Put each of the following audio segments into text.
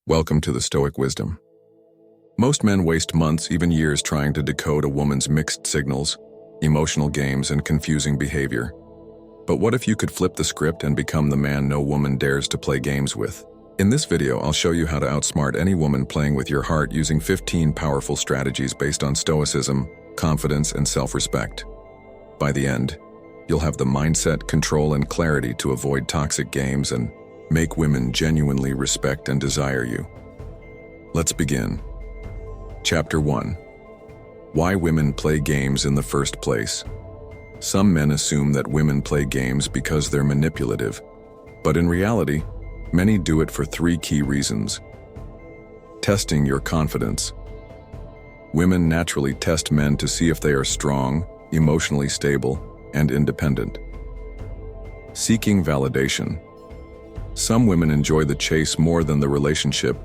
Welcome to the Stoic wisdom. Most men waste months, even years, trying to decode a woman's mixed signals, emotional games, and confusing behavior. But what if you could flip the script and become the man no woman dares to play games with? In this video, I'll show you how to outsmart any woman playing with your heart using 15 powerful strategies based on Stoicism, confidence, and self-respect. By the end, you'll have the mindset, control, and clarity to avoid toxic games and make women genuinely respect and desire you. Let's begin. Chapter 1. Why women play games in the first place. Some men assume that women play games because they're manipulative, but in reality, many do it for 3 key reasons. Testing your confidence. Women naturally test men to see if they are strong, emotionally stable, and independent. Seeking validation. Some women enjoy the chase more than the relationship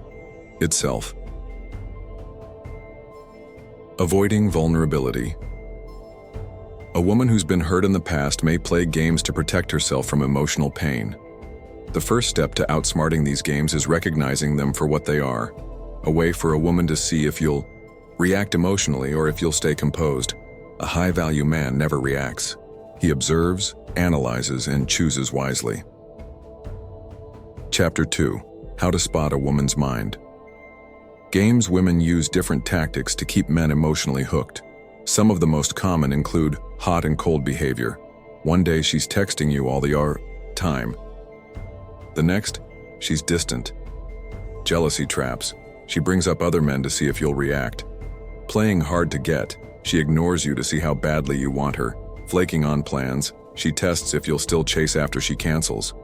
itself. Avoiding vulnerability. A woman who's been hurt in the past may play games to protect herself from emotional pain. The first step to outsmarting these games is recognizing them for what they are, a way for a woman to see if you'll react emotionally or if you'll stay composed. A high-value man never reacts. He observes, analyzes, and chooses wisely. Chapter 2. How to spot a woman's mind. Games women use different tactics to keep men emotionally hooked. Some of the most common include hot and cold behavior. One day she's texting you all the time. The next, she's distant. Jealousy traps. She brings up other men to see if you'll react. Playing hard to get. She ignores you to see how badly you want her. Flaking on plans. She tests if you'll still chase after she cancels.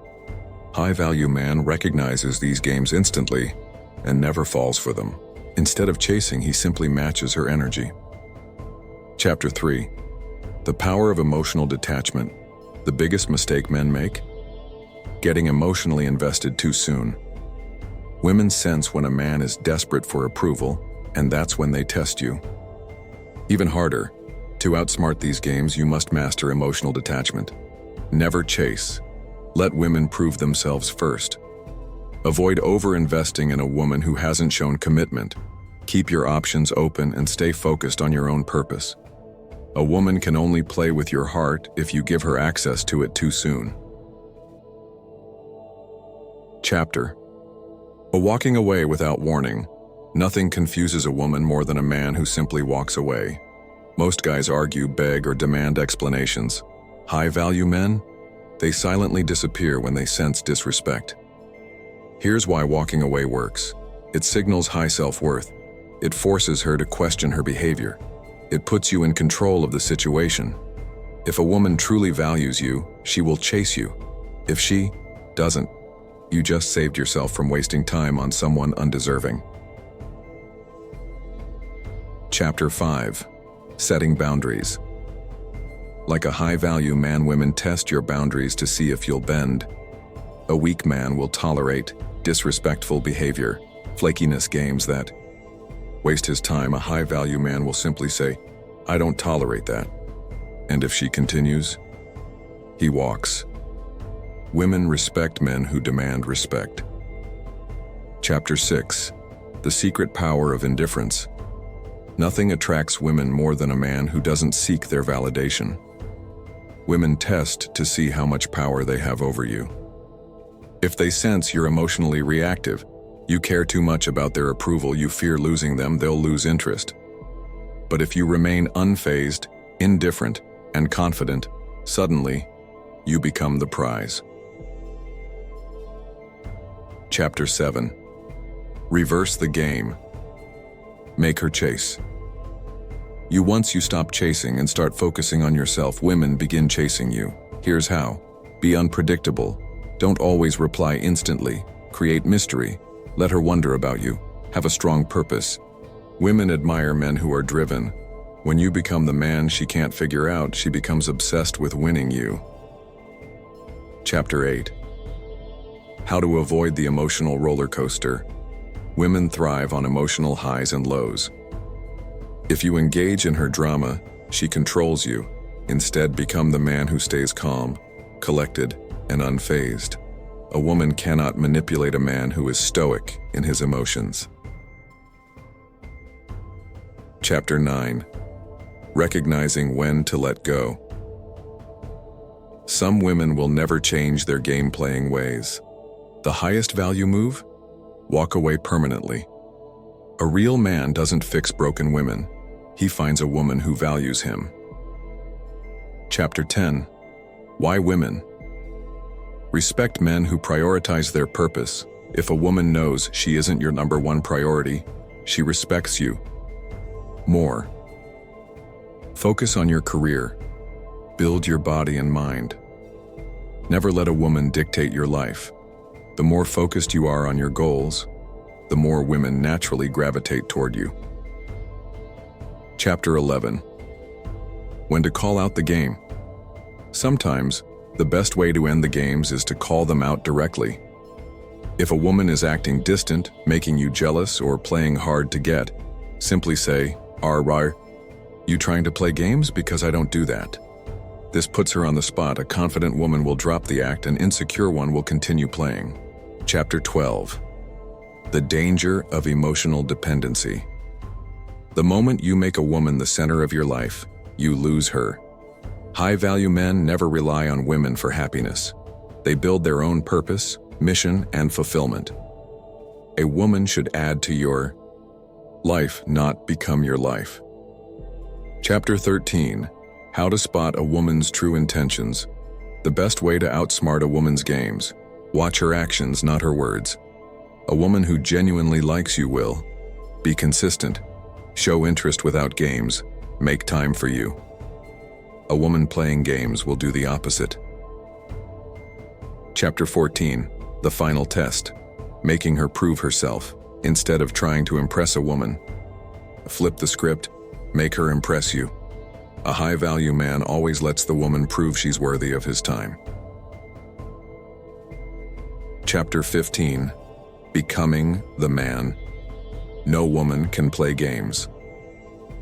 High-value man recognizes these games instantly and never falls for them. Instead of chasing, he simply matches her energy. Chapter 3. The power of emotional detachment. The biggest mistake men make? Getting emotionally invested too soon. Women sense when a man is desperate for approval, and that's when they test you. Even harder, to outsmart these games, you must master emotional detachment. Never chase. Let women prove themselves first. Avoid over-investing in a woman who hasn't shown commitment. Keep your options open and stay focused on your own purpose. A woman can only play with your heart if you give her access to it too soon. Chapter. Walking away without warning. Nothing confuses a woman more than a man who simply walks away. Most guys argue, beg, or demand explanations. High-value men? They silently disappear when they sense disrespect. Here's why walking away works. It signals high self-worth. It forces her to question her behavior. It puts you in control of the situation. If a woman truly values you, she will chase you. If she doesn't, you just saved yourself from wasting time on someone undeserving. Chapter 5. Setting boundaries. Like a high-value man, women test your boundaries to see if you'll bend. A weak man will tolerate disrespectful behavior, flakiness, games that waste his time. A high-value man will simply say, "I don't tolerate that." And if she continues, he walks. Women respect men who demand respect. Chapter 6. The secret power of indifference. Nothing attracts women more than a man who doesn't seek their validation. Women test to see how much power they have over you. If they sense you're emotionally reactive, you care too much about their approval, you fear losing them, they'll lose interest. But if you remain unfazed, indifferent, and confident, suddenly, you become the prize. Chapter 7. Reverse the game. Make her chase. Once you stop chasing and start focusing on yourself, women begin chasing you. Here's how. Be unpredictable. Don't always reply instantly. Create mystery. Let her wonder about you. Have a strong purpose. Women admire men who are driven. When you become the man she can't figure out, she becomes obsessed with winning you. Chapter 8. How to avoid the emotional roller coaster. Women thrive on emotional highs and lows. If you engage in her drama, she controls you. Instead, become the man who stays calm, collected, and unfazed. A woman cannot manipulate a man who is stoic in his emotions. Chapter 9. Recognizing when to let go. Some women will never change their game-playing ways. The highest value move? Walk away permanently. A real man doesn't fix broken women. He finds a woman who values him. Chapter 10. Why women? Respect men who prioritize their purpose. If a woman knows she isn't your number one priority, she respects you more. Focus on your career. Build your body and mind. Never let a woman dictate your life. The more focused you are on your goals, the more women naturally gravitate toward you. Chapter 11. When to call out the game. Sometimes, the best way to end the games is to call them out directly. If a woman is acting distant, making you jealous, or playing hard to get, simply say, "Are you trying to play games? Because I don't do that." This puts her on the spot. A confident woman will drop the act, an insecure one will continue playing. Chapter 12. The danger of emotional dependency. The moment you make a woman the center of your life, you lose her. High-value men never rely on women for happiness. They build their own purpose, mission, and fulfillment. A woman should add to your life, not become your life. Chapter 13. How to spot a woman's true intentions. The best way to outsmart a woman's games. Watch her actions, not her words. A woman who genuinely likes you will be consistent, show interest without games, make time for you. A woman playing games will do the opposite. Chapter 14. The final test. Making her prove herself. Instead of trying to impress a woman, flip the script, make her impress you. A high-value man always lets the woman prove she's worthy of his time. Chapter 15. Becoming the man. No woman can play games.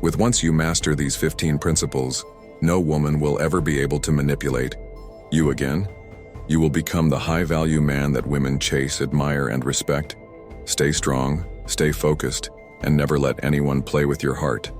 Once you master these 15 principles, no woman will ever be able to manipulate you again. You will become the high-value man that women chase, admire, and respect. Stay strong, stay focused, and never let anyone play with your heart.